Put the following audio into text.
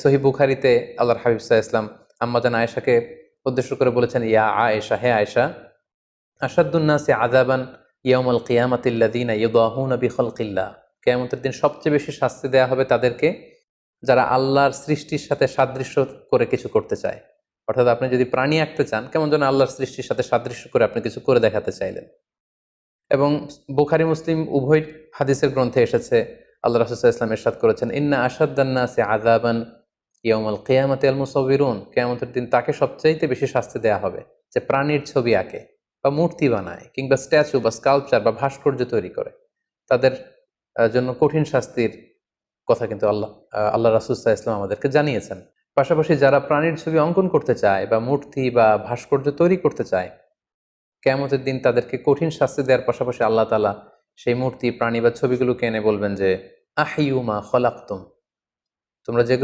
সহিহ বুখারীতে আল্লাহর হাবিব সাল্লাল্লাহু আলাইহি ওয়াসাল্লাম আম্মা জান আয়েশাকে উদ্দেশ্য করে বলেছেন, ইয়া আয়েশা, হে আয়েশা, আশাদ্দুন নাসি আযাবান ইয়াউমাল কিয়ামাতি আল্লাযীনা ইউদাহুনা বিখালকিল্লাহ। কিয়ামতের দিন সবচেয়ে বেশি শাস্তি দেয়া হবে তাদেরকে যারা আল্লাহর সৃষ্টির সাথে সাদৃশ্য করে কিছু করতে চায়। অর্থাৎ আপনি যদি প্রাণী আঁকতে চান, কেমন যেন আল্লাহর সৃষ্টির সাথে সাদৃশ্য করে আপনি কিছু করে দেখাতে চাইলেন। এবং বুখারী মুসলিম উভয় হাদিসের গ্রন্থে এসেছে, আল্লাহ রাসূল সাল্লাল্লাহু আলাইহি ওয়াসাল্লাম ইরশাদ করেছেন, ইন্না আশাদ্দান নাসি আযাবান ইয়াউমাল কিয়ামাতি আল মুসাউবিরুন। কিয়ামতের দিন তাকে সবচাইতে বেশি শাস্তি দেয়া হবে যে প্রাণীর ছবি আঁকে বা মূর্তি বানায় কিংবা স্ট্যাচু বা স্কাল্পচার বা ভাস্কর্য তৈরি করে। তাদের জন্য কঠিন শাস্তির কথা কিন্তু আল্লাহ রাসূল সাল্লাল্লাহু আলাইহি ওয়াসাল্লাম আমাদেরকে জানিয়েছেন। পাশাপাশি যারা প্রাণীর ছবি অঙ্কন করতে চায় বা মূর্তি বা ভাস্কর্য তৈরি করতে চায়, কিয়ামতের দিন তাদেরকে কঠিন শাস্তি দেওয়ার পাশাপাশি আল্লাহ তাআলা সেই মূর্তি, প্রাণী বা ছবিগুলোকে এনে বলবেন যে, আহইউ মা খলাকতুম, তোমরা যেগুলো